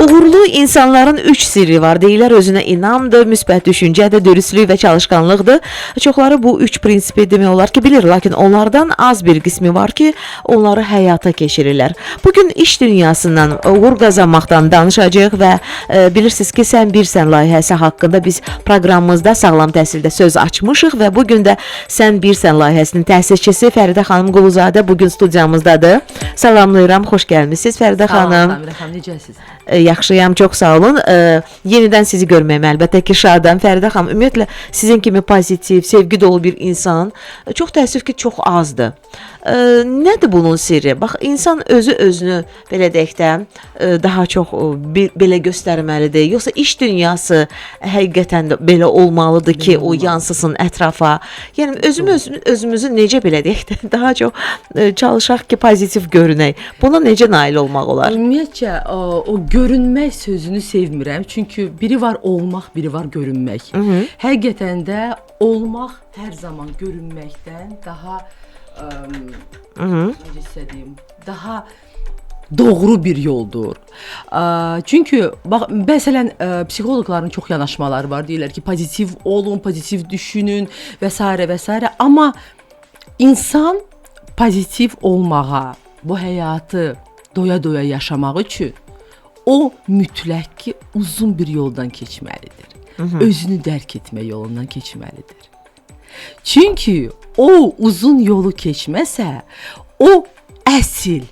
Uğurlu insanların 3 sirri var. Deyirlər özünə inamdır, müsbət düşüncədir, dürüstlük və çalışqanlıqdır. Çoxları bu 3 prinsipi demək olar ki, bilir, lakin onlardan az bir qismi var ki, onları həyata keçirirlər. Bugün iş dünyasından, uğur qazanmaqdan danışacağıq və bilirsiniz ki, Sən Birsən layihəsi haqqında biz proqramımızda sağlam təhsildə söz açmışıq və bugün də Sən Birsən layihəsinin təsisçisi Fəridə xanım Quluzadə bugün studiyamızdadır. Salamlayıram, xoş gəlmisiniz Fəridə xanım. Salam Samira xanım, necəsiz? Yaxşıyam, çox sağ olun. Yenidən sizi görməyəm əlbəttə ki, şadam. Fəridə xanım, ümumiyyətlə sizin kimi pozitiv, sevgi dolu bir insan çox təəssüf ki, çox azdır. Nədir bunun sirri? Bax, insan özünü belə deyək də daha çox belə göstərməlidir. Yoxsa iş dünyası həqiqətən də belə olmalıdır ki, o yansısın ətrafa. Yəni özümüzü necə belə deyək də daha çox çalışaq ki, pozitiv görünək. Buna necə nail olmaq olar? Ümumiyyətcə o görünmək sözünü sevmirəm. Çünki biri var olmaq, biri var görünmək. Həqiqətən də olmaq hər zaman görünməkdən daha necə deyim, daha doğru bir yoldur. Çünki bax, məsələn, psixoloqların çox yanaşmaları var. Deyirlər ki, pozitiv olun, pozitiv düşünün və s. və s. Amma insan pozitiv olmağa, bu həyatı doya-doya yaşamaq üçün o mütləq ki, uzun bir yoldan keçməlidir. Özünü dərk etmə yolundan keçməlidir. Çünki o uzun yolu keçməsə, o əsl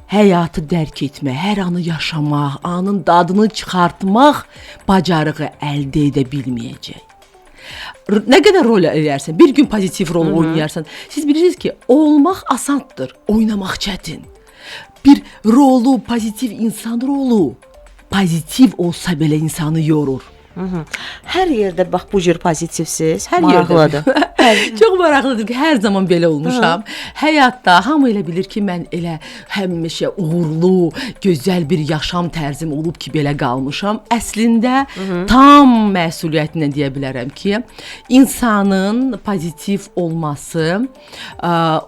həyatı dərk etmə, hər anı yaşamaq, anın dadını çıxartmaq bacarığı əldə edə bilməyəcək. Nə qədər rol eləyərsən, bir gün pozitiv rol oynayarsan, siz bilirsiniz ki, olmaq asandır, oynamaq çətin. Bir rolu, pozitiv insan rolu, pozitiv olsa belə insanı yorur. Hər yerdə bax bu cür pozitivsiz, Hər maraqlıdır. Çox maraqlıdır ki, hər zaman belə olmuşam. Həyatda hamı elə bilir ki, mən elə həmişə uğurlu, gözəl bir yaşam tərzim olub ki, belə qalmışam. Əslində tam məsuliyyətlə deyə bilərəm ki, insanın pozitiv olması,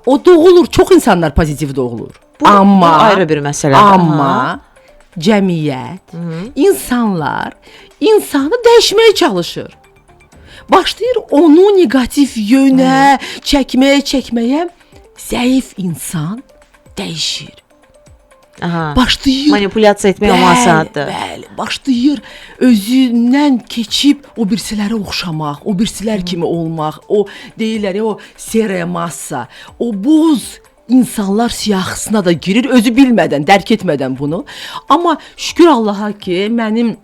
o doğulur. Çox insanlar pozitiv doğulur. Bu ayrı bir məsələdir. Amma cəmiyyət, insanlar insanı dəyişməyə çalışır. Başlayır onu negativ yönə çəkməyə. Zəif insan dəyişir. Başlayır manipulyasiya etmək o asandır. Bəli, başlayır özündən keçib o birisilərə oxşamaq, o birisilər kimi olmaq, o deyirlər ya, o seraya massa, o buz insanlar siyahısına da girir, özü bilmədən, dərk etmədən bunu. Amma şükür Allaha ki, mənim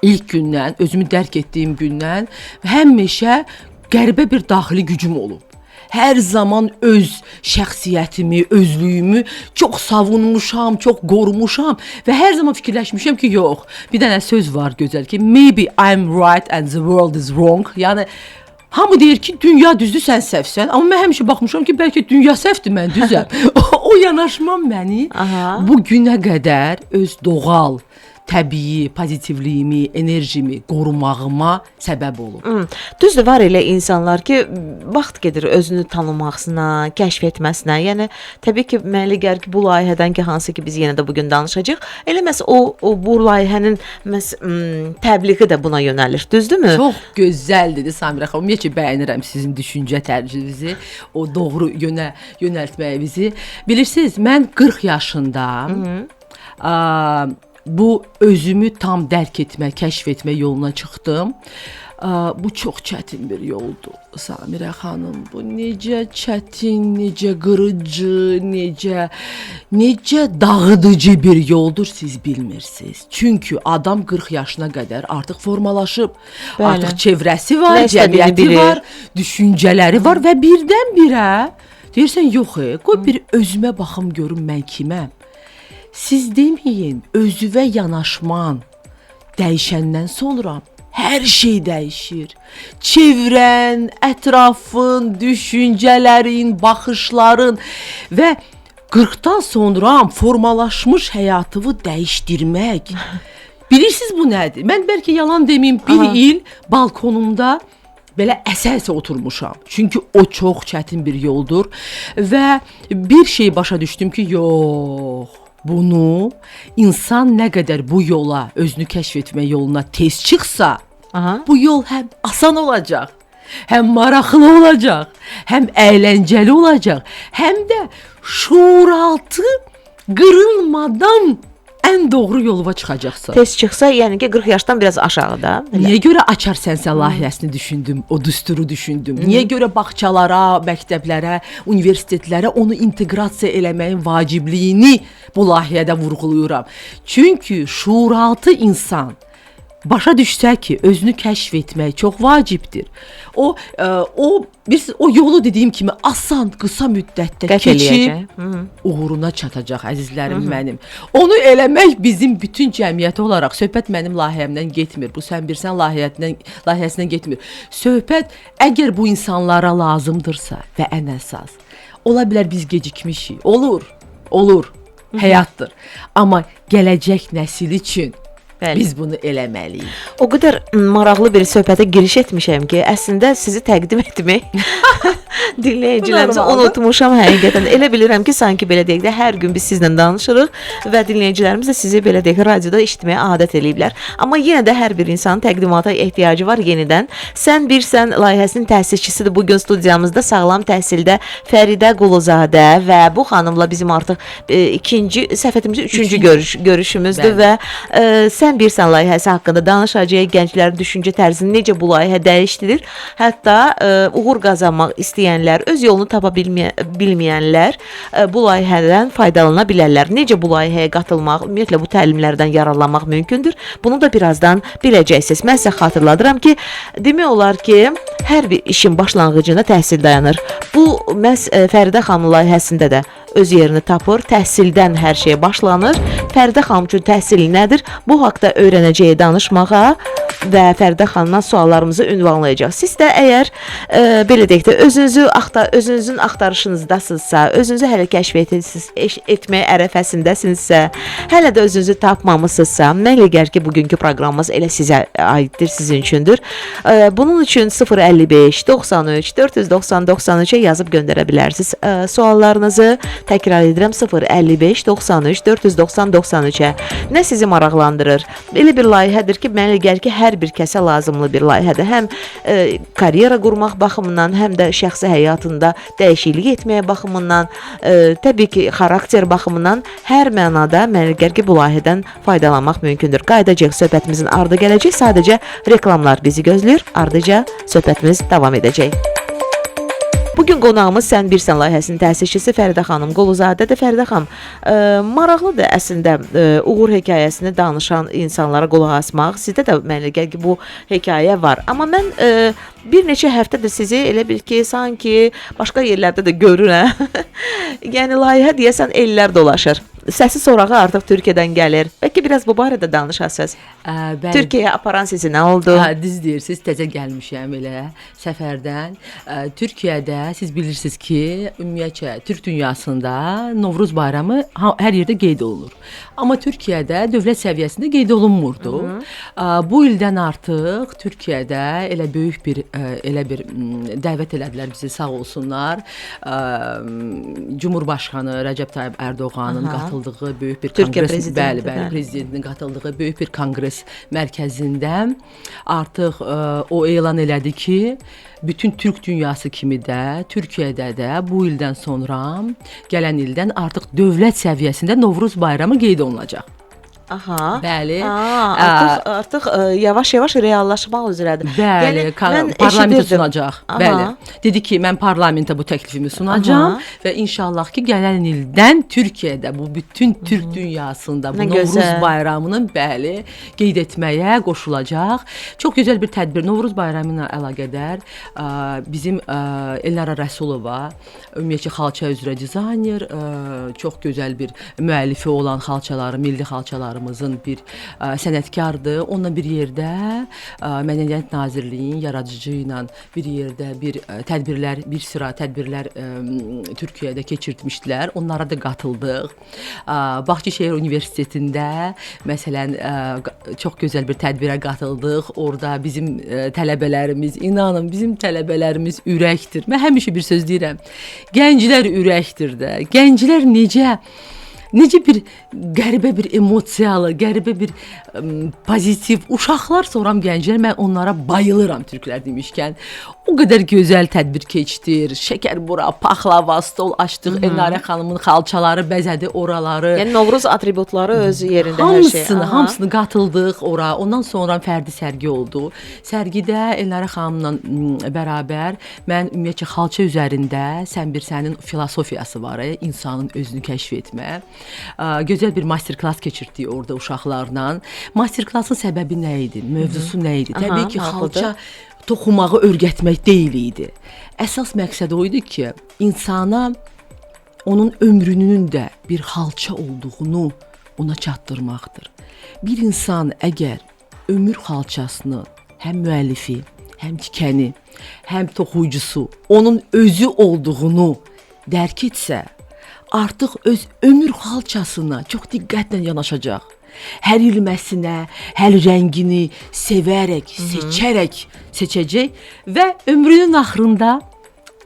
ilk gündən, özümü dərk etdiyim gündən həmişə qəribə bir daxili gücüm olub. Hər zaman öz şəxsiyyətimi, özlüyümü çox savunmuşam, çox qorumuşam və hər zaman fikirləşmişəm ki, yox, bir dənə söz var gözəl ki, maybe I'm right and the world is wrong. Yəni, hamı deyir ki, dünya düzdür, sən səhvsən. Amma mən həmişə baxmışam ki, bəlkə dünya səhvdir, mən düzəm. O yanaşmam məni bu günə qədər öz doğal, təbii, pozitivliyimi, enerjimi qorumağıma səbəb olub. Düzdür, var elə insanlar ki, vaxt gedir özünü tanımaqsına, kəşf etməsinə. Yəni, təbii ki, mənə gəlir ki, bu layihədən ki, hansı ki, biz yenə də bugün danışacağıq, elə məhz bu layihənin təbliği də buna yönəlir, düzdürmü? Çox gözəl dedi Samira xanım. Ümumiyyətlə, bəyənirəm sizin düşüncə tərcihinizi, o doğru yönə yönəltməyinizi. Bilirsiniz, mən 40 yaşında bu özümü tam dərk etmə, kəşf etmə yoluna çıxdım. Bu çox çətin bir yoldur Samira xanım. Bu necə çətin, necə qırıcı, necə dağıdıcı bir yoldur, siz bilmirsiniz. Çünki adam 40 yaşına qədər artıq formalaşıb. Bəli. Artıq çevrəsi var, cəmiyyəti var, düşüncələri var və birdən-birə deyirsən, yox, qoy bir özümə baxım görüm mən kiməm. Siz deməyin, özüvə yanaşman dəyişəndən sonra hər şey dəyişir. Çevrən, ətrafın, düşüncələrin, baxışların və 40-dan sonra formalaşmış həyatını dəyişdirmək. Bilirsiniz bu nədir? Mən bəlkə yalan deməyim, bir il balkonumda belə əsə-əsə oturmuşam. Çünki o çox çətin bir yoldur və bir şey başa düşdüm ki, yox. Bunu insan nə qədər bu yola, özünü kəşf etmə yoluna tez çıxsa, Aha. bu yol həm asan olacaq, həm maraqlı olacaq, həm əyləncəli olacaq, həm də şuuraltı qırılmadan ən doğru yoluna çıxacaqsan. Tez çıxsa, yəni ki 40 yaşdan biraz aşağıda. Niyə görə açar sənsə layihəsini düşündüm, o düsturu düşündüm. Niyə görə bağçalara, məktəblərə, universitetlərə onu inteqrasiya eləməyin vacibliyini bu layihədə vurğulayıram. Çünki şuuraltı insan başa düşsə ki, özünü kəşf etmək çox vacibdir. O yolu dediyim kimi asan, qısa müddətdə Qət keçib eləyəcək. uğuruna çatacaq əzizlərim mənim. Onu eləmək bizim bütün cəmiyyəti olaraq söhbət mənim layihəmdən getmir. Bu sən bilirsən layihəsindən getmir. Söhbət əgər bu insanlara lazımdırsa və ən əsas ola bilər biz gecikmişik. Olur. Həyatdır. Amma gələcək nəsil üçün Bəli. biz bunu eləməliyik. O qədər maraqlı bir söhbətə giriş etmişəm ki, əslində sizi təqdim etmək dinləyicilərimizə Normaldır. unutmuşam həqiqətən. Elə bilirəm ki, sanki belə deyək də hər gün biz sizlə danışırıq və dinləyicilərimiz də sizi belə deyək radioda eşitməyə adət eləyiblər. Amma yenə də hər bir insanın təqdimata ehtiyacı var yenidən. Sən bilirsən layihəsinin təsisçisidir bu gün studiyamızda Sağlam Təhsildə Fəridə Quluzadə və bu xanımla bizim artıq ikinci səfətimizin üçüncü görüşümüzdür və sən bilirsən layihəsi haqqında danışacağıq, gənclərin düşüncə tərzini necə bu layihə dəyişdirir. Hətta uğur qazanmaq istəyənlər, öz yolunu tapa bilməyənlər bu layihədən faydalana bilərlər. Necə bu layihəyə qatılmaq, ümumiyyətlə bu təlimlərdən yararlanmaq mümkündür. Bunu da birazdan biləcəksiniz. Mən sizə xatırladıram ki, demək olar ki, hər bir işin başlanğıcında təhsil dayanır. Bu məhz Fəridə xanım layihəsində də öz yerini tapır. Təhsildən hər şey başlanır. Fəridə xanım üçün təhsil nədir? Bu haqqda öyrənəcəyi danışmağa və Fəridə xanımdan suallarımızı ünvanlayacaq. Siz də əgər belə deyək də özünüzün axtarışınızdasınızsa, özünüzü hələ kəşf etmək ərəfəsindəsinizsə, hələ də özünüzü tapmamısınızsa, mən elə gəlir ki, bugünkü proqramımız elə sizə aiddir, sizin üçündür. Bunun üçün 055 93 490 93-ə yazıb göndərə bilərsiniz suallarınızı. Təkrar edirəm 055 93 490 93-ə. Nə sizi maraqlandırır? Elə bir layihədir ki, mənə elə gəlir ki, hər bir kəsə lazımlı bir layihədir. Həm karyera qurmaq baxımından, həm də şəxsi həyatında dəyişiklik etməyə baxımından, təbii ki, xarakter baxımından hər mənada mənə elə gəlir ki, bu layihədən faydalanmaq mümkündür. Qayıdacaq söhbətimizin ardı gələcək. Sadəcə reklamlar bizi gözləyir. Ardıca söhbətimiz davam edəcək. Bugün qonağımız Sən Bilirsən layihəsinin təsisçisi Fəridə xanım Quluzadədir. Fəridə xanım, maraqlıdır əslində uğur hekayəsini danışan insanlara qulaq asmaq. Sizdə də mənə gəlir ki, bu hekayə var. Amma mən bir neçə həftədir sizi elə bil ki, sanki başqa yerlərdə də görürəm. Yəni layihə deyəsən ellər dolaşır. Səsi sorağı artıq Türkiyədən gəlir. Bəlkə biraz bu barədə danışasınız. Türkiyəyə aparan sizi nə oldu? Düz deyirsiniz, təzə gəlmişəm elə səfərdən. Türkiyədə siz bilirsiniz ki, ümumiyyətcə Türk dünyasında Novruz bayramı hər yerdə qeyd olunur. Amma Türkiyədə dövlət səviyyəsində qeyd olunmurdu. Bu ildən artıq Türkiyədə elə böyük bir dəvət elədilər bizi, sağ olsunlar. Cumhurbaşqanı Rəcəb Tayyib Ərdoğanın qatıldığı böyük bir Türkiyə konqres, prezidenti, prezidentinin qatıldığı böyük bir konqres mərkəzində artıq o elan elədi ki, bütün Türk dünyası kimi də Türkiyədə də bu ildən sonra gələn ildən artıq dövlət səviyyəsində Novruz bayramı qeyd olunacaq. Aha. Bəli. Artıq yavaş-yavaş reallaşmaq üzrədir. Bəli, parlamentə sunacaq. Bəli. Dedi ki, mən parlamentə bu təklifimi sunacağam və inşallah ki, gələn ildən Türkiyədə bu bütün Türk dünyasında bu Novruz bayramının bəli qeyd etməyə qoşulacaq. Çox gözəl bir tədbir. Novruz bayramı ilə əlaqədar bizim Elnara Rəsulova, ümumiyyətcə xalça üzrə dizayner, çox gözəl bir müəllifi olan xalçaları, milli xalçalarımızın bir sənətkardır. Onunla bir yerdə Mədəniyyət Nazirliyinin yaradıcı ilə bir yerdə bir sıra tədbirlər Türkiyədə keçirtmişdilər. Onlara da qatıldıq. Bahçeşehir Universitetində məsələn çox gözəl bir tədbirə qatıldıq. Orada bizim tələbələrimiz, inanın bizim tələbələrimiz ürəkdir. Mən həmişə bir söz deyirəm. Gənclər ürəkdir də. Gənclər necə necə bir qəribə bir emosiyalı, qəribə bir pozitiv uşaqlar, sonra gənclər, mən onlara bayılıram türklər demişkən. O qədər gözəl tədbir keçdir. Şəkər bura, paxlava, stol açdıq. Elnarə xanımın xalçaları bəzədi oraları. Yəni Novruz atributları öz yerində hər şey. Hamısını qatıldıq ora. Ondan sonra fərdi sərgi oldu. Sərgidə Elnarə xanımla bərabər mən ümumiyyətcə xalça üzərində Sən bir sənin filosofiyası var, insanın özünü kəşf etmə. Gözəl bir master-klass keçirdik orada uşaqlarla. Master-klassın səbəbi nə idi? Mövzusu nə idi? Təbii ki, xalça toxumağı öyrətmək deyil idi. Əsas məqsəd o idi ki, insana onun ömrünün də bir xalça olduğunu ona çatdırmaqdır. Bir insan əgər ömür xalçasını həm müəllifi, həm tikəni, həm toxuyucusu onun özü olduğunu dərk etsə, artıq öz ömür xalçasına çox diqqətlə yanaşacaq. Hər ilməsinə, hər rəngini sevərək, seçəcək və ömrünün axırında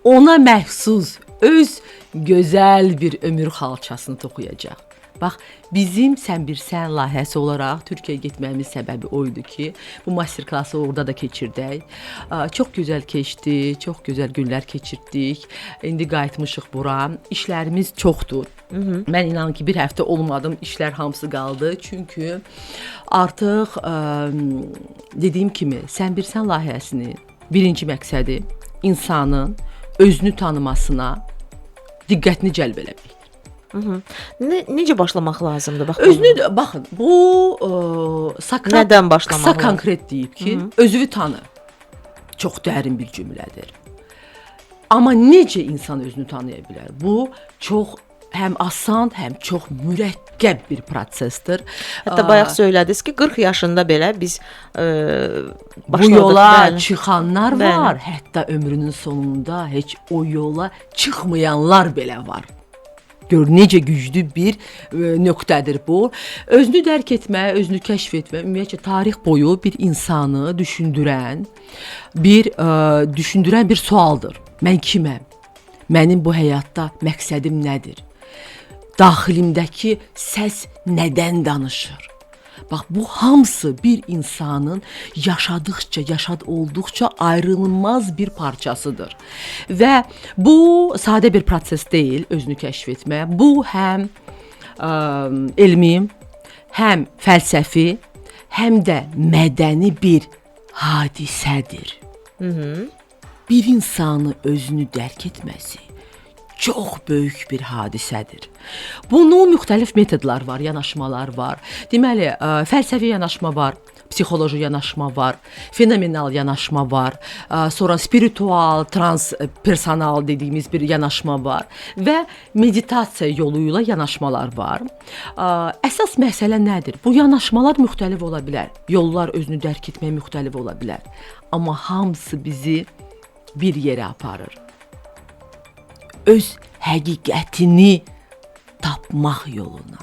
ona məxsus öz gözəl bir ömür xalçasını toxuyacaq. Bax, bizim Sən bir sən layihəsi olaraq Türkiyəyə getməyimiz səbəbi o idi ki, bu master-klassı orada da keçirdək. Çox gözəl keçdi, çox gözəl günlər keçirdik. İndi qayıtmışıq bura. İşlərimiz çoxdur. Mən inanın ki, bir həftə olmadım, işlər hamısı qaldı. Çünki artıq dediyim kimi, Sən bir sən layihəsinin birinci məqsədi insanın özünü tanımasına diqqətini cəlb eləmək. Necə başlamaq lazımdır? Bax, özünü baxın, bu Sokrat nədən başlamaq qısa lazım? konkret deyib ki, özünü tanı. Çox dərin bir cümlədir. Amma necə insan özünü tanıya bilər? Bu çox həm asan, həm çox mürəkkəb bir prosesdir. Hətta bayaq söylədiniz ki, 40 yaşında belə biz bu yola çıxanlar var. Hətta ömrünün sonunda heç o yola çıxmayanlar belə var. Gör necə güclü bir nöqtədir bu. Özünü dərk etmə, özünü kəşf etmə, ümumiyyətcə tarix boyu bir insanı düşündürən bir sualdır. Mən kiməm? Mənim bu həyatda məqsədim nədir? Daxilimdəki səs nədən danışır? Bax, bu hamısı bir insanın yaşad olduqca ayrılmaz bir parçasıdır. Və bu sadə bir proses deyil, özünü kəşf etmə. Bu həm elmi, həm fəlsəfi, həm də mədəni bir hadisədir. Bir insanı özünü dərk etməsi çox böyük bir hadisədir. Bunun müxtəlif metodlar var, yanaşmalar var. Deməli, fəlsəfi yanaşma var, psixoloji yanaşma var, fenomenal yanaşma var, sonra spiritual, transpersonal dediyimiz bir yanaşma var və meditasiya yolu ilə yanaşmalar var. Əsas məsələ nədir? Bu yanaşmalar müxtəlif ola bilər. Yollar özünü dərk etməyə müxtəlif ola bilər. Amma hamısı bizi bir yerə aparır. Öz həqiqətini tapmaq yoluna.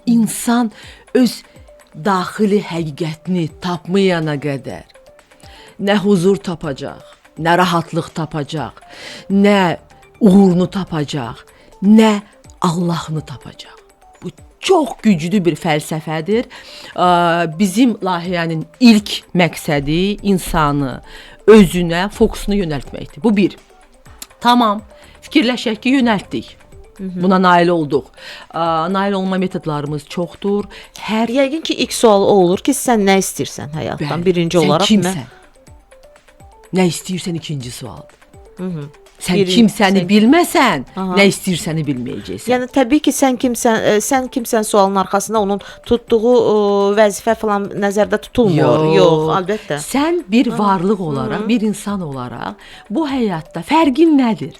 İnsan öz daxili həqiqətini tapmayana qədər nə huzur tapacaq, nə rahatlıq tapacaq, nə uğurunu tapacaq, nə Allahını tapacaq. Bu çox güclü bir fəlsəfədir. Bizim layihənin ilk məqsədi insanı özünə fokusunu yönəltməkdir. Bu bir. Tamam, fikirləşək ki, yönəltdik. Buna nail olduq. Nail olma metodlarımız çoxdur. Yəqin ki, ilk sual o olur ki, sən nə istəyirsən həyatdan? Birinci olaraq sən kimsən? Nə istəyirsən ikinci sualdır. Sən kimsəni bilməsən, nə istəyirsəni bilməyəcəksən. Yəni təbii ki, sən kimsən sualının arxasında onun tutduğu vəzifə falan nəzərdə tutulmur. Yox, əlbəttə. Sən bir varlıq olaraq, bir insan olaraq bu həyatda fərqin nədir?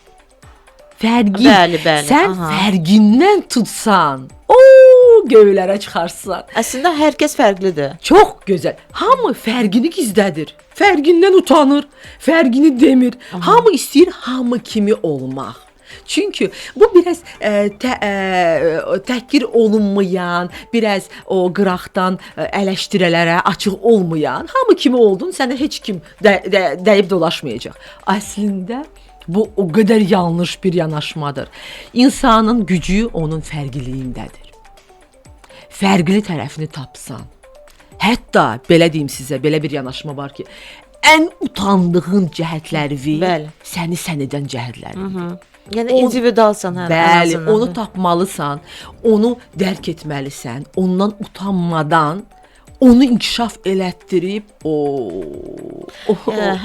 Fərqin. Bəli. Sən fərqindən tutsan, göylərə çıxarsan. Əslində hər kəs fərqlidir. Çox gözəl. Hamı fərqini gizlədir. Fərqindən utanır, fərqini demir. Hamı istəyir hamı kimi olmaq. Çünki bu biraz təhqir olunmayan, biraz o qıraqdan eleştirələrə açıq olmayan, hamı kimi oldun, sənə heç kim dəyib dolaşmayacaq. Əslində Bu o qədər yanlış bir yanaşmadır. İnsanın gücü onun fərqliliyindədir. Fərqli tərəfini tapsan. Hətta belə deyim sizə, belə bir yanaşma var ki, ən utandığın cəhətləri Bəli. səni sən edən cəhətləridir. Yəni individualsan hə. Bəli, onu tapmalısan, onu dərk etməlisən, ondan utanmadan onu inkişaf elətdirib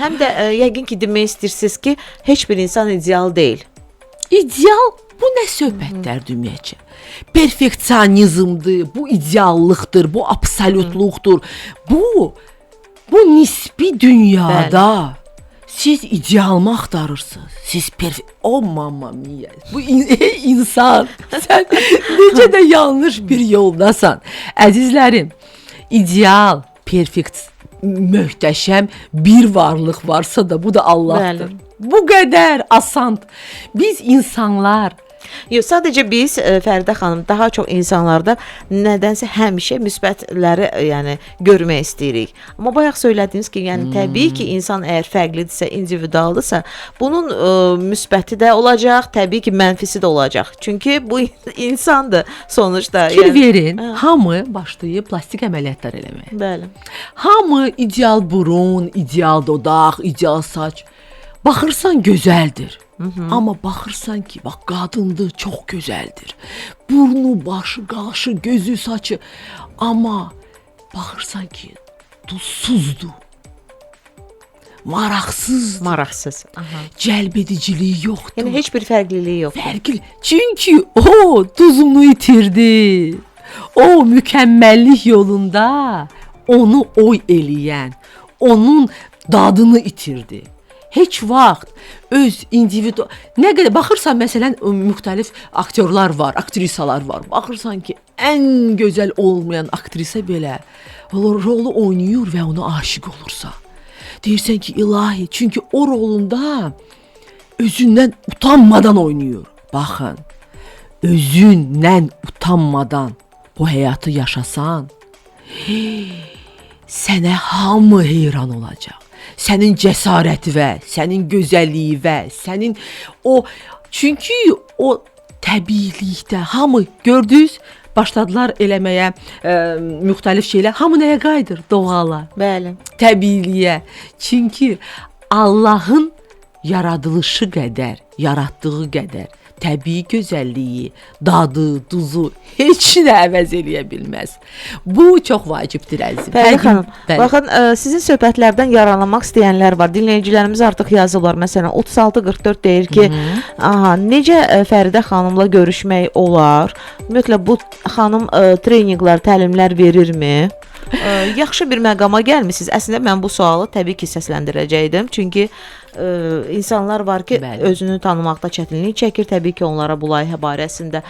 Həm də yəqin ki demək istəyirsiniz ki, heç bir insan ideal deyil. İdeal bu nə söhbətlərdir ümumiyyətcə? Perfeksionizmdir, bu ideallıqdır, bu absolutluqdur. Bu nisbi dünyada siz idealmı axtarırsınız? Siz mamma mia. Bu insan, sən necə də yanlış bir yoldasan. Əzizlərim, ideal, perfekt, möhtəşəm bir varlıq varsa da bu da Allahdır. Bəli. Bu qədər asan. Biz insanlar Yox, sadəcə biz Fəridə xanım daha çox insanlarda nədənsə həmişə müsbətləri yəni görmək istəyirik. Amma bayaq söylədiniz ki, yəni təbii ki, insan əgər fərqlidirsə, individualdırsa, bunun müsbəti də olacaq, təbii ki, mənfisi də olacaq. Çünki bu insandır sonuçta. fikir verin, hamı başlayıb plastik əməliyyatlar eləməyə. Bəli. Hamı ideal burun, ideal dodaq, ideal saç. Baxırsan gözəldir. Amma baxırsan ki, bax qadındır, çox gözəldir. Burnu, başı, qaşı, gözü, saçı. Amma baxırsan ki, duzsuzdur. Maraqsız. Aha. Cəlbediciliyi yoxdur. Yəni heç bir fərqliliyi yox. Fərqli. Çünki o duzunu itirdi. O mükəmməllik yolunda onu oy eləyən, onun dadını itirdi. Heç vaxt öz individu nə qədər baxırsan məsələn müxtəlif aktyorlar var, aktrisalar var. Baxırsan ki, ən gözəl olmayan aktrisa belə rolu oynayır və ona aşiq olursa. Deyirsən ki, ilahi, çünki o rolunda özündən utanmadan oynayır. Baxın, özündən utanmadan bu həyatı yaşasan, sənə hamı heyran olacaq. Sənin cəsarətinə, sənin gözəlliyinə, sənin o çünki o təbiilikdə hamı gördünüz, başladılar eləməyə müxtəlif şeylər. Hamı nəyə qayıdır? Doğala, Bəli. təbiiliyə. Çünki Allahın yaradılışı qədər, yaratdığı qədər təbii gözəlliyi, dadı, duzu heç nə əvəz eləyə bilməz. Bu çox vacibdir əzizim. Fəridə xanım, Bəli. baxın, sizin söhbətlərdən yararlanmaq istəyənlər var. Dinləyicilərimiz artıq yazıblar. Məsələn, 3644 deyir ki, aha, necə Fəridə xanımla görüşmək olar? Ümumiyyətlə bu xanım treninqlər, təlimlər verirmi? Yaxşı bir məqama gəlmisiniz. Əslində mən bu sualı təbii ki, səsləndirəcəydim. Çünki insanlar var ki, Bəli. özünü tanımaqda çətinlik çəkir. Təbii ki, onlara bu layihə barəsində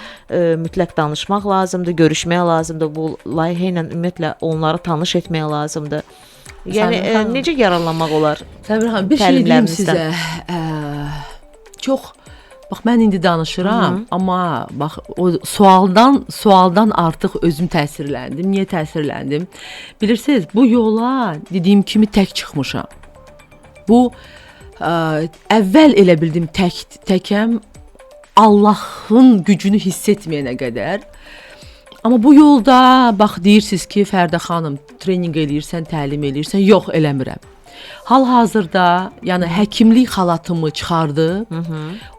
mütləq danışmaq lazımdır, görüşmək lazımdır. Bu layihə ilə ümumiyyətlə onları tanış etmək lazımdır. Yəni Səmir xanım. necə yararlanmaq olar? Səmir xanım, bir şey deyim təlimlərinizdən? sizə. Çox bax mən indi danışıram, amma bax o sualdan artıq özüm təsirləndim. Niyə təsirləndim? Bilirsiniz, bu yola dediyim kimi tək çıxmışam. Bu əvvəl elə bildim təkəm Allahın gücünü hiss etməyənə qədər. Amma bu yolda bax deyirsiniz ki, Fəridə xanım, treninq eləyirsən, təlim eləyirsən. Yox, eləmirəm. Hal-hazırda, yəni həkimlik xalatımı çıxardım.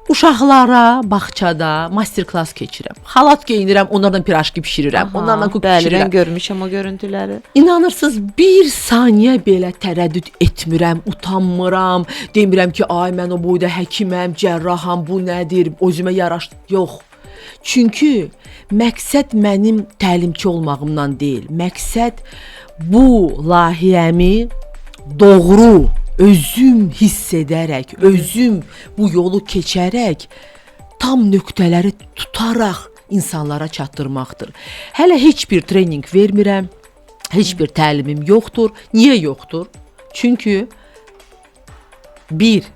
Uşaqlara bağçada master-klass keçirəm. Xalat geyinirəm, onlardan pirajki bişirirəm, onlarla kuk Bəli, bişirirəm. mən görmüşəm o görüntüləri. İnanırsınız, bir saniyə belə tərəddüd etmirəm, utanmıram. Demirəm ki, ay mən o boyda həkiməm, cərraham, bu nədir, özümə yaraşdı. Yox. Çünki məqsəd mənim təlimçi olmağımdan deyil. Məqsəd bu layihəmi doğru, özüm hiss edərək, özüm bu yolu keçərək, tam nöqtələri tutaraq insanlara çatdırmaqdır. Hələ heç bir treninq vermirəm, heç bir təlimim yoxdur. Niyə yoxdur? Çünki bir,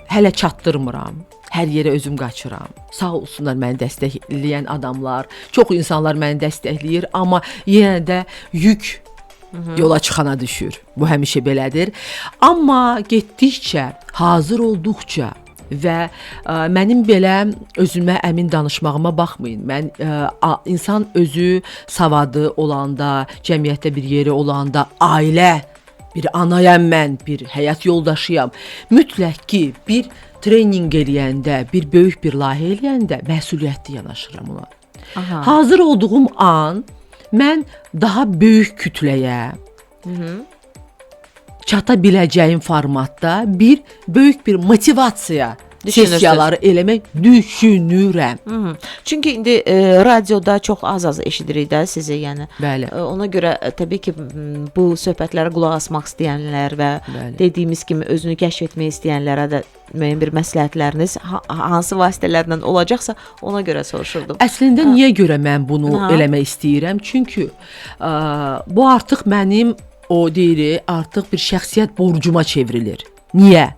hələ çatdırmıram. Hər yerə özüm qaçıram. Sağ olsunlar məni dəstəkləyən adamlar. Çox insanlar məni dəstəkləyir, amma yenə də yük yola çıxana düşür. Bu həmişə belədir. Amma getdikcə, hazır olduqca, və mənim belə özümə əmin danışmağıma baxmayın. Mən insan özü savadı olanda, cəmiyyətdə bir yeri olanda, ailə, bir anayam mən, bir həyat yoldaşıyam. Mütləq ki, bir treninq eləyəndə, bir böyük bir layihə eləyəndə məsuliyyətli yanaşıram ona. Aha. Hazır olduğum an mən daha böyük kütləyə çata biləcəyim formatda bir böyük bir motivasiya Düşünürsünüz. sessiyaları eləmək düşünürəm. Hı. Çünki indi radioda çox az eşidirik də sizi, yəni. Bəli. Ona görə təbii ki, bu söhbətlərə qulaq asmaq istəyənlər və Bəli. dediyimiz kimi özünü kəşf etmək istəyənlərə də müəyyən bir məsləhətləriniz hansı vasitələrlə olacaqsa, ona görə soruşurdum. Əslində niyə görə mən bunu Ha. eləmək istəyirəm? Çünki bu artıq mənim artıq bir şəxsiyyət borcuma çevrilir. Niyə?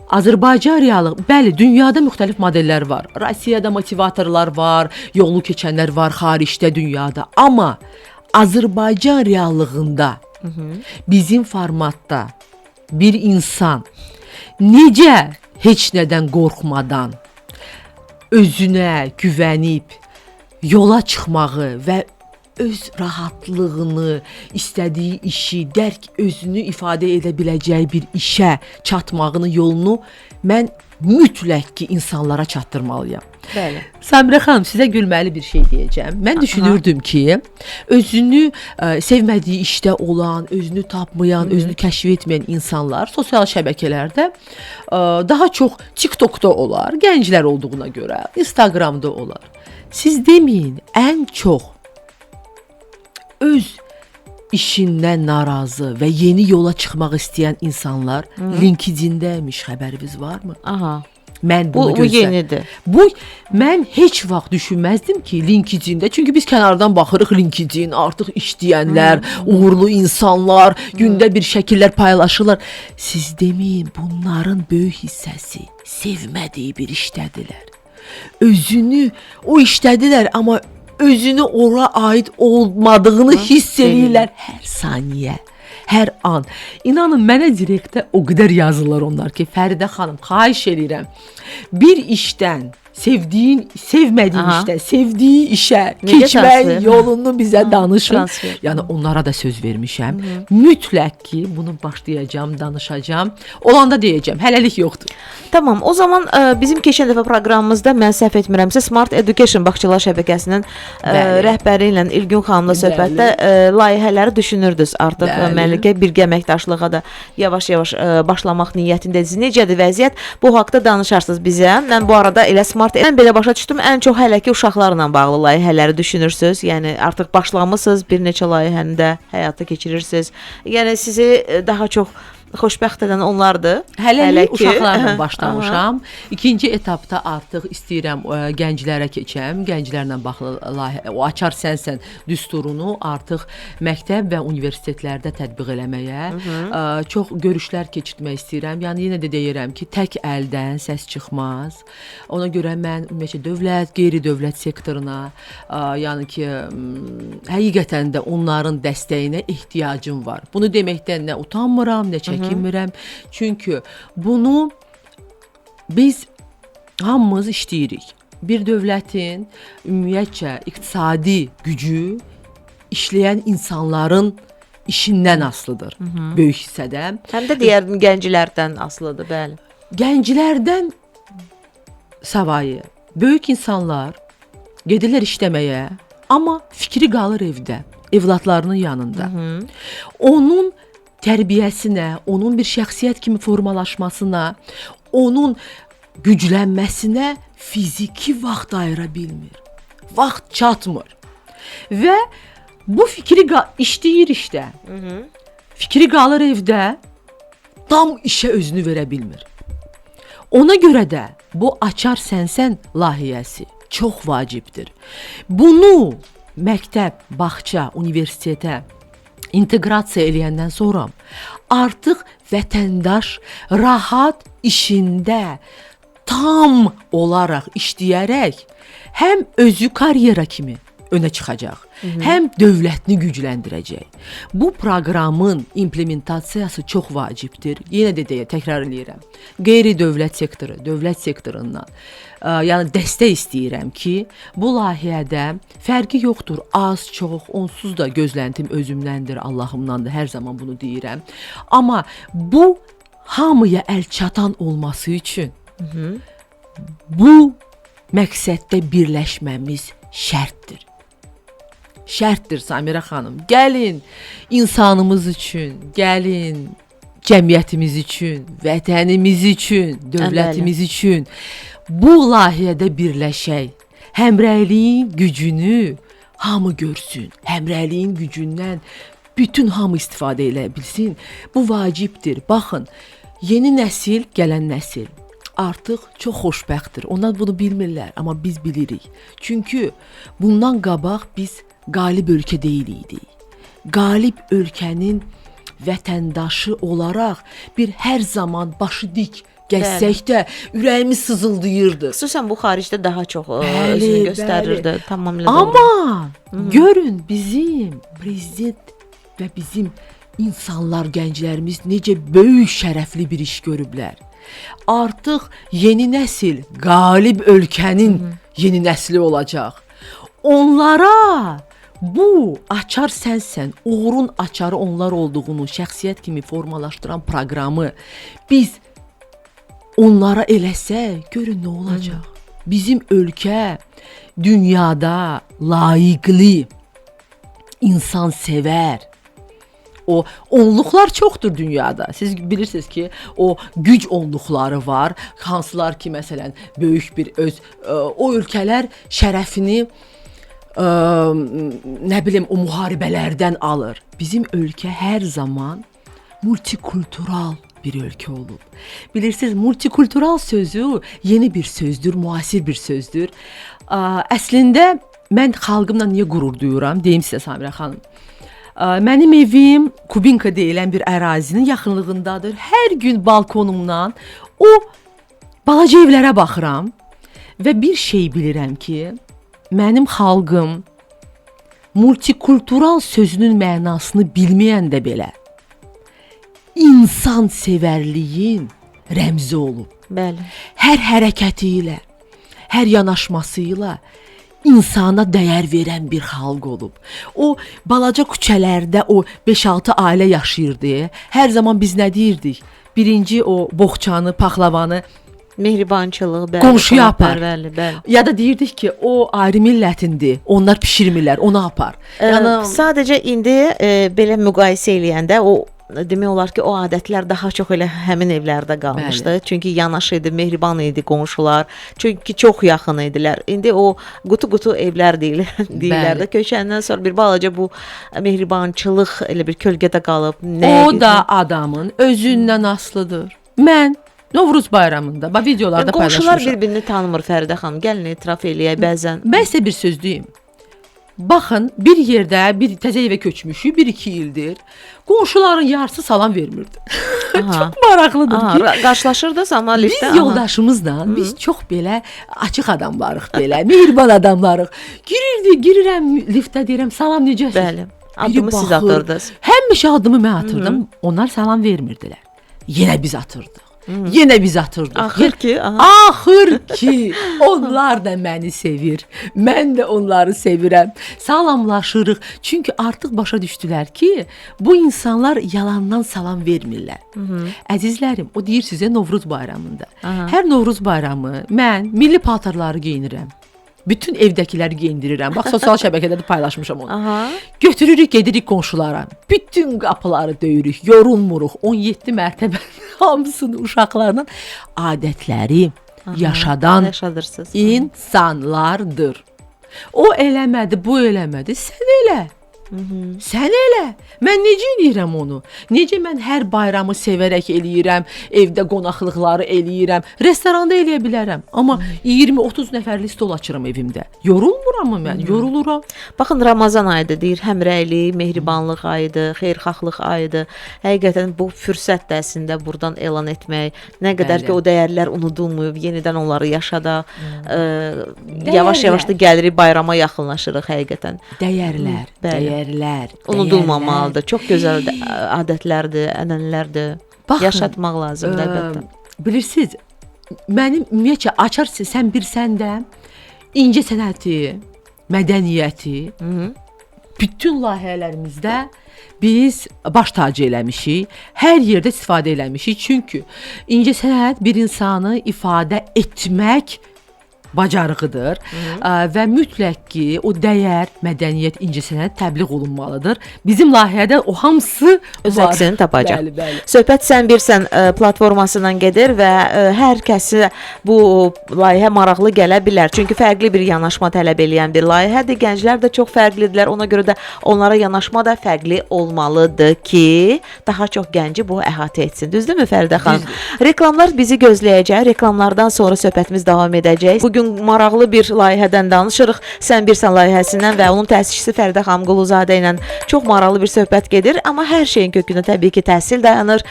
Azərbaycan reallığı, bəli, dünyada müxtəlif modellər var. Rusiyada motivatorlar var, yolu keçənlər var xaricdə dünyada. Amma Azərbaycan reallığında bizim formatda bir insan necə heç nədən qorxmadan özünə güvənib yola çıxmağı və öz rahatlığını, istədiyi işi, özünü ifadə edə biləcəyi bir işə çatmağının yolunu mən mütləq ki, insanlara çatdırmalıyam. Bəli. Samirə xanım, sizə gülməli bir şey deyəcəm. Mən düşünürdüm ki, özünü sevmədiyi işdə olan, özünü tapmayan, özünü kəşf etməyən insanlar sosial şəbəkələrdə daha çox TikTokda olar, gənclər olduğuna görə, Instagramda olar. Siz deməyin, ən çox öz işindən narazı və yeni yola çıxmaq istəyən insanlar LinkedIn-dəmiş, xəbəriniz varmı? Aha. Mən bunu Bu yenidir. Mən heç vaxt düşünməzdim ki, LinkedIn-də, çünki biz kənardan baxırıq LinkedIn, artıq işləyənlər, uğurlu insanlar, gündə bir şəkillər paylaşırlar. Siz deməyin, bunların böyük hissəsi sevmədiyi bir işdədirlər. Özünü o işdədirlər, amma özünü ora aid olmadığını hiss edirlər hər saniyə, hər an. İnanın, mənə direktdə o qədər yazırlar onlar ki, Fəridə xanım, xahiş edirəm, bir işdən, sevmədiyin işdən, sevdiyi işə keçmək yolunu bizə danışın. Transfer. Yəni onlara da söz vermişəm. Mütləq ki, bunu başlayacağam, danışacağım. Olanda deyəcəm, hələlik yoxdur. Tamam, o zaman bizim keçən dəfə proqramımızda mən səhv etmirəmsə Smart Education Bağçalar şəbəkəsinin rəhbəri ilə İlgün xanımla söhbətdə layihələri düşünürdünüz. Artıq Məlikə birgə əməkdaşlığa da yavaş-yavaş başlamaq niyyətindəsiniz. Necədir vəziyyət? Bu haqqda danışarsınız bizə. Mən bu arada elə mən belə başa düşdüm, ən çox hələ ki uşaqlarla bağlı layihələri düşünürsüz. Yəni artıq başlamısınız, bir neçə layihəni də həyata keçirirsiniz. Yəni sizi daha çox xoşbəxt edən onlardır. Hələ ki uşaqlarla başlamışam. İkinci etapda artıq istəyirəm gənclərə keçəm. Gənclərlə bağlı layihə, o açar sənsən düsturunu artıq məktəb və universitetlərdə tətbiq eləməyə, çox görüşlər keçirtmək istəyirəm. Yəni yenə də deyirəm ki, tək əldən səs çıxmaz. Ona görə mən ümumiyyətlə dövlət, qeyri-dövlət sektoruna, yəni ki, həqiqətən də onların dəstəyinə ehtiyacım var. Bunu deməkdən nə utanmıram, nə çəkinmirəm. Çünki bunu biz hamımız işləyirik. Bir dövlətin ümumiyyətcə iqtisadi gücü işləyən insanların işindən asılıdır. Böyük hissədə. Həm də digər gənclərdən asılıdır, bəli. Gənclərdən savayı böyük insanlar gedirlər işləməyə, amma fikri qalır evdə, evladlarının yanında. Onun tərbiyəsinə, onun bir şəxsiyyət kimi formalaşmasına, onun güclənməsinə fiziki vaxt ayıra bilmir. Vaxt çatmır. Və bu fikri işləyir işdə. Fikri qalır evdə, tam işə özünü verə bilmir. Ona görə də bu açar sənsən layihəsi çox vacibdir. Bunu məktəb, bağça, universitetə inteqrasiya eləyəndən sonra artıq vətəndaş rahat işində tam olaraq işləyərək həm özü karyera kimi, önə çıxacaq. Həm dövlətini gücləndirəcək. Bu proqramın implementasiyası çox vacibdir. Yenə də təkrar eləyirəm. Qeyri-dövlət sektoru, dövlət sektorundan yəni dəstək istəyirəm ki, bu layihədə fərqi yoxdur. Az, çox, onsuz da gözləntim özümdəndir, Allahımdandır. Hər zaman bunu deyirəm. Amma bu hamıya əl çatan olması üçün bu məqsəddə birləşməmiz şərtdir. Şərtdir Samirə xanım. Gəlin insanımız üçün, gəlin cəmiyyətimiz üçün, vətənimiz üçün, dövlətimiz üçün bu layihədə birləşək. Həmrəyliyin gücünü hamı görsün. Həmrəyliyin gücündən bütün hamı istifadə edə bilsin. Bu vacibdir. Baxın, yeni nəsil, gələn nəsil artıq çox xoşbəxtdir. Onlar bunu bilmirlər, amma biz bilirik. Çünki bundan qabaq biz qalib ölkə deyilik. Qalib ölkənin vətəndaşı olaraq bir hər zaman başı dik gəzsək də ürəyimiz sızıldayırdı. Xüsusən bu xaricdə daha çox özünü göstərirdi. Tamamilə doğru. Amma görün bizim prezident və bizim insanlar, gənclərimiz necə böyük şərəfli bir iş görüblər. Artıq yeni nəsil qalib ölkənin yeni nəsli olacaq. Onlara bu açar sənsən, uğurun açarı onlar olduğunu şəxsiyyət kimi formalaşdıran proqramı biz onlara eləsək, görün nə olacaq. Bizim ölkə dünyada layiqli, insansevər, o onluqlar çoxdur dünyada. Siz bilirsiniz ki, o güc onluqları var. Hansılar ki, məsələn, böyük bir o ölkələr şərəfini nə bilim o müharibələrdən alır. Bizim ölkə hər zaman multikultural bir ölkə olub. Bilirsiniz, multikultural sözü yeni bir sözdür, müasir bir sözdür. Əslində mən xalqımla niyə qürur duyuram? Deyim sizə Samirə xanım. Mənim evim Kubinka deyilən bir ərazinin yaxınlığındadır. Hər gün balkonumdan o balaca evlərə baxıram və bir şey bilirəm ki, mənim xalqım multikultural sözünün mənasını bilməyəndə belə insan sevərliyin rəmzi olub. Bəli. Hər hərəkəti ilə, hər yanaşması ilə insana dəyər verən bir xalq olub. O balaca küçələrdə o 5-6 ailə yaşayırdı. Hər zaman biz nə deyirdik? Birinci o boğçanı, paxlavanı Mehribançılıq, bəli. Qonşuya apar. Bəli. Ya da deyirdik ki, o ayrı millətindir. Onlar bişirmirlər, onu apar. Yəni sadəcə indi belə müqayisə eləyəndə o demək olar ki, o adətlər daha çox elə həmin evlərdə qalmışdı. Bəli. Çünki yanaş idi, mehriban idi qonşular. Çünki çox yaxın idilər. İndi o qutu evlər deyirlər də. Köçəndən sonra bir balaca bu mehribançılıq elə bir kölgədə qalıb. O da adamın özündən asılıdır. Mən Novruz bayramında videolarda paylaşmışam. Qonşular bir-birini tanımır Fəridə xanım. Gəlin etiraf eləyək bəzən. Mən sizə bir söz deyim. Baxın, bir yerdə bir təzə evə köçmüşük, 1-2 ildir. Qonşuların yarısı salam vermirdi. Çox maraqlıdır ki, qarşılaşırdınız amma liftdə. Biz yoldaşımızla, biz çox belə açıq adamlarıq belə, mehriban adamlarıq. Girirəm liftdə deyirəm, salam necəsiz? Bəli. Adımı siz atırdınız. Həmişə adımı mən atırdım. Onlar salam vermirdilər. Yenə biz atırdıq. Yenə biz atırdıq. Axır ki, onlar da məni sevir. Mən də onları sevirəm. Salamlaşırıq. Çünki artıq başa düşdülər ki, bu insanlar yalandan salam vermirlər. Əzizlərim, o deyir sizə Novruz bayramında. Hər Novruz bayramı mən milli paltarları geyinirəm. Bütün evdəkiləri geyindirirəm. Bax, sosial şəbəkədə də paylaşmışam onu. Götürürük, gedirik qonşulara. Bütün qapıları döyürük, yorulmuruq. 17 mərtəbə hamısını uşaqlarının adətləri yaşadan insanlardır. O eləmədi, bu eləmədi. Sən elə. Sən elə. Mən necə eləyirəm onu? Necə mən hər bayramı sevərək eləyirəm, evdə qonaqlıqları eləyirəm, restoranda eləyə bilərəm. Amma 20-30 nəfərli stol açıram evimdə. Yorulmuram mən? Yoruluram. Baxın, Ramazan ayıdır, deyir, həmrəylik, mehribanlıq ayıdır, xeyirxahlıq ayıdır. Həqiqətən bu fürsətdir əslində buradan elan etmək. Nə qədər ki o dəyərlər unudulmayıb, yenidən onları yaşadaq. Yavaş-yavaş da gəlirik bayrama yaxınlaşırıq həqiqətən. Dəyərlər, Bəli. dəyərlər. Unudulmamalıdır. Çox gözəl adətlərdir, ənənələrdir. Baxın, Yaşatmaq lazımdır əlbəttə. Bilirsiniz, mənim ümumiyyətcə açar sən bir səndə incə sənəti, mədəniyyəti, bütün layihələrimizdə biz baş tacı eləmişik, hər yerdə istifadə eləmişik. Çünki incə sənət bir insanı ifadə etmək bacarığıdır və mütləq ki, o dəyər, mədəniyyət, incəsənət təbliğ olunmalıdır. Bizim layihədə o hamısı öz var. əksini tapacaq. Bəli, bəli. Söhbət Sən Birsən platformasından gedir və hər kəsə bu layihə maraqlı gələ bilər. Çünki fərqli bir yanaşma tələb edən bir layihədir. Gənclər də çox fərqlidirlər. Ona görə də onlara yanaşma da fərqli olmalıdır ki, daha çox gənci bu əhatə etsin. Düzdürmü Fəridə xanım? Reklamlar bizi gözləyəcək. Reklamlardan sonra söhbətimiz davam edəcək. Bugün maraqlı bir layihədən danışırıq. Sən Birsən layihəsindən və onun təsisçisi Fəridə xanım Quluzadə ilə çox maraqlı bir söhbət gedir. Amma hər şeyin kökündə təbii ki, təhsil dayanır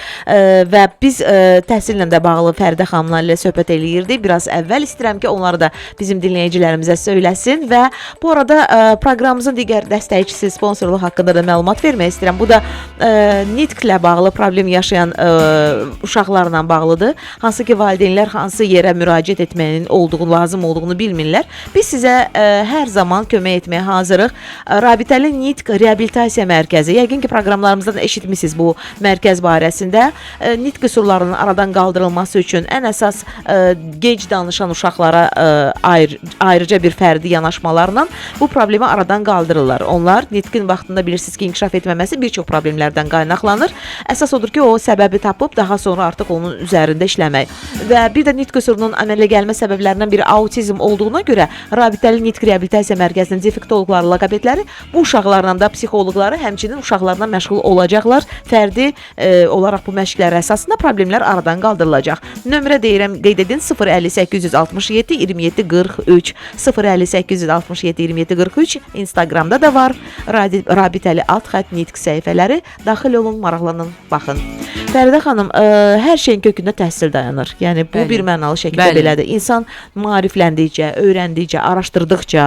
və biz təhsillə də bağlı Fəridə xanımla ilə söhbət eləyirdik. Biraz əvvəl istəyirəm ki, onları da bizim dinləyicilərimizə söyləsin və bu arada proqramımızın digər dəstəkçisi, sponsorluq haqqında da məlumat vermək istəyirəm. Bu da nitqlə bağlı problem yaşayan uşaqlarla bağlıdır. Hansı ki, valideynlər hansı yerə müraciət etməyin lazım olduğunu bilmirlər. Biz sizə hər zaman kömək etməyə hazırıq. Rabitəli Nitq Reabilitasiya Mərkəzi. Yəqin ki, proqramlarımızdan eşitmisiniz bu mərkəz barəsində. Nitq qüsurlarının aradan qaldırılması üçün ən əsas gec danışan uşaqlara ayrıca bir fərdi yanaşmalarla bu problemi aradan qaldırırlar. Onlar nitqin vaxtında bilirsiniz ki, inkişaf etməməsi bir çox problemlərdən qaynaqlanır. Əsas odur ki, o səbəbi tapıb daha sonra artıq onun üzərində işləmək. Və bir də nitq qüsurunun əmələ gəlmə səbəblərindən biri autizm olduğuna görə Rabitəli Nitq Reabilitasiya Mərkəzinin defektologları, logopedləri bu uşaqlarla da psixoloqları həmçinin uşaqlarla məşğul olacaqlar. Fərdi olaraq bu məşqlər əsasında problemlər aradan qaldırılacaq. Nömrə deyirəm, qeyd edin 05867 27 43 05867 27 43. Instagramda da var. Rabitəli alt-xətt nitq səhifələri. Daxil olun, maraqlanın, baxın. Fəridə xanım, hər şeyin kökündə təhsil dayanır. Yəni bu bir mənalı şəkildə belədir. İnsan maarifləndikcə, öyrəndikcə, araşdırdıqca,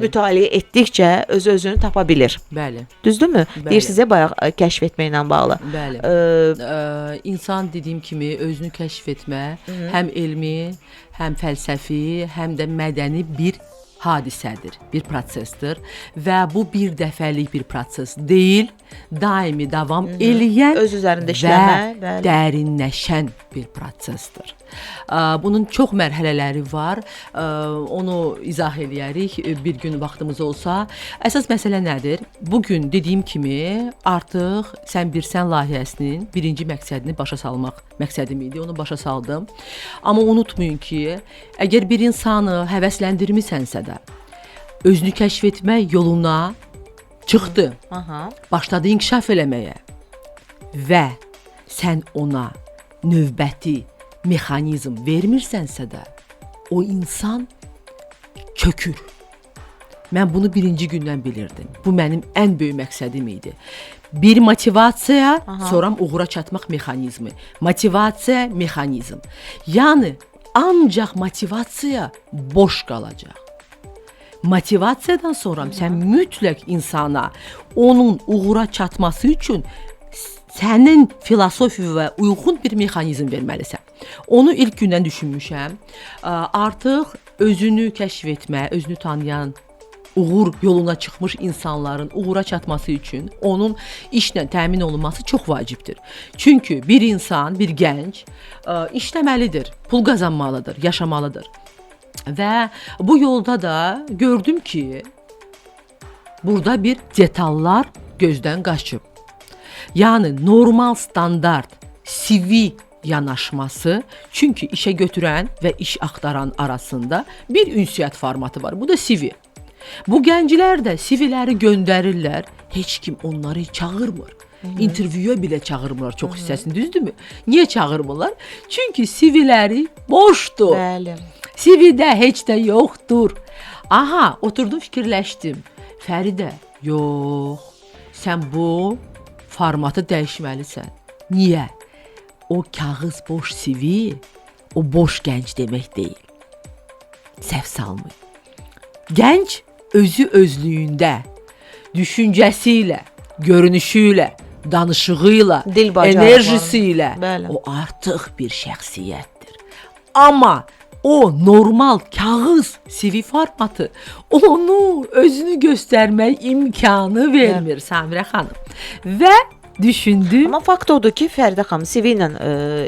mütaliə etdikcə özünü tapa bilir. Bəli. Düzdürmü? Deyirsiniz ya, bayaq kəşf etməklə bağlı. Bəli. İnsan dediyim kimi özünü kəşf etmə həm elmi, həm fəlsəfi, həm də mədəni bir hadisədir, bir prosesdir və bu bir dəfəlik bir proses deyil, daimi davam eləyən öz üzərində işləmə və dərinləşən bir prosesdir. Bunun çox mərhələləri var. Onu izah eləyərik bir gün vaxtımız olsa. Əsas məsələ nədir? Bugün dediyim kimi artıq Sən Birsən layihəsinin birinci məqsədini başa salmaq məqsədim idi. Onu başa saldım. Amma unutmayın ki, əgər bir insanı həvəsləndirmisənsə də, özünü kəşf etmək yoluna çıxdı. Başladı inkişaf eləməyə və sən ona növbəti mexanizm vermirsənsə də, o insan çökür. Mən bunu birinci gündən bilirdim. Bu mənim ən böyük məqsədim idi. Bir motivasiya, sonra uğura çatmaq mexanizmi. Motivasiya, mexanizm. Yəni, ancaq motivasiya boş qalacaq. Motivasiyadan sonra sən mütləq insana onun uğura çatması üçün sənin filosofiyaya uyğun bir mexanizm verməlisən. Onu ilk gündən düşünmüşəm. Artıq özünü kəşf etmə, özünü tanıyan, uğur yoluna çıxmış insanların uğura çatması üçün onun işlə təmin olunması çox vacibdir. Çünki bir insan, bir gənc işləməlidir, pul qazanmalıdır, yaşamalıdır. Və bu yolda da gördüm ki, burada bir detallar gözdən qaçıb. Yəni normal standart CV yanaşması, çünki işə götürən və iş axtaran arasında bir ünsiyyət formatı var. Bu da CV. Bu gənclər də CV-ləri göndərirlər, heç kim onları çağırmır. İntervyuya belə çağırmırlar çox hissəsini, düzdürmü? Niyə çağırmırlar? Çünki CV-ləri boşdur. Bəli. CV-də heç də yoxdur. Aha, oturdum fikirləşdim. Fəridə, yox. Sən bu formatı dəyişməlisən. Niyə? O kağız boş CV, o boş gənc demək deyil. Səhv salmayın. Gənc özü özlüyündə, düşüncəsi ilə, görünüşü ilə, danışığı ilə, Dil bacarığı. enerjisi ilə Bəli. o artıq bir şəxsiyyətdir. Amma o normal kağız CV formatı onu özünü göstərmək imkanı vermir Samirə xanım. Və düşündüm. Amma fakt odur ki, Fəridə xanım CV ilə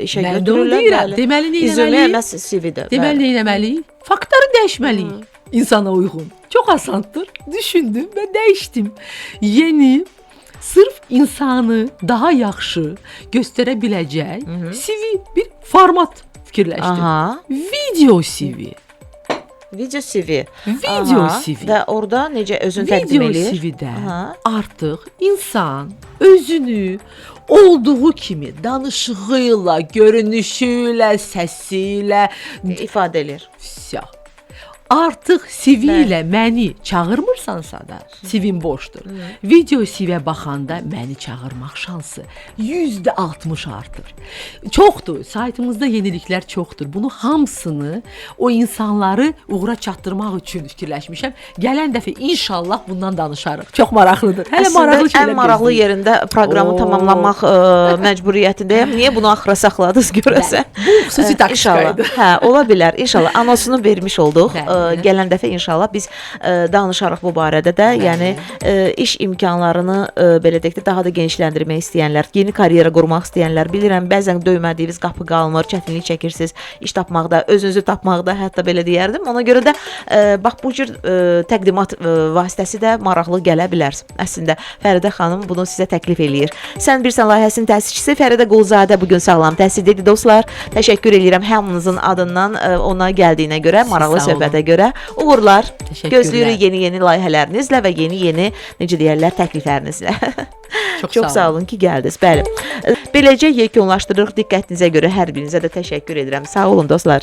işə Mən də onu götürürlər. deyirəm. Deməli nə İzmə etməliyik? məhz CV-də. Deməli nə etməliyik? Faktları dəyişməliyik. İnsana uyğun. Çox asandır. Düşündüm və dəyişdim. Yeni, sırf insanı daha yaxşı göstərə biləcək CV bir format fikirləşdim. Aha. Video CV. Video CV. Video Aha. CV. Və orada necə özünü təqdim Video eləyir? CV-də Aha. artıq insan özünü olduğu kimi danışığıyla, görünüşü ilə, səsi ilə ifadə eləyir. Vəsə. Artıq CV ilə məni çağırmırsansa da, CV-m boşdur. Video CV-yə baxanda məni çağırmaq şansı %60 artır. Çoxdur, saytımızda yeniliklər çoxdur. Bunu hamısını o insanları uğura çatdırmaq üçün fikirləşmişəm. Gələn dəfə inşallah bundan danışarıq. Çox maraqlıdır. Hələ maraqlı Əslində şeylər ən maraqlı gözləyir. yerində proqramı Oo. tamamlamaq məcburiyyətindəyəm. Niyə bunu axıra saxladınız görəsən? Bu xüsusi taktika İnşallah. idi. Hə, ola bilər. İnşallah anonsunu vermiş olduq. Bəli. Gələn dəfə inşallah biz danışarıq bu barədə də. Yəni iş imkanlarını belə deyək də daha da genişləndirmək istəyənlər, yeni karyera qurmaq istəyənlər, bilirəm bəzən döymədiyiniz qapı qalmır, çətinlik çəkirsiniz iş tapmaqda, özünüzü tapmaqda, hətta belə deyərdim. Ona görə də bax bu cür təqdimat vasitəsi də maraqlı gələ bilər. Əslində Fəridə xanım bunu sizə təklif eləyir. Sən bilirsən layihəsinin təsisçisi Fəridə Quluzadə bu gün sağlam təsir dedi dostlar. Təşəkkür edirəm hamınızın adından ona gəldiyinə görə, maraqlı sağ olun. söhbətə görə. Uğurlar. Təşəkkürlər. Gözləyirik yeni layihələrinizlə və yeni necə deyirlər təkliflərinizlə. Çox sağ olun ki, gəldiniz. Bəli. Beləcə yekunlaşdırırıq. Diqqətinizə görə hər birinizə də təşəkkür edirəm. Sağ olun dostlar.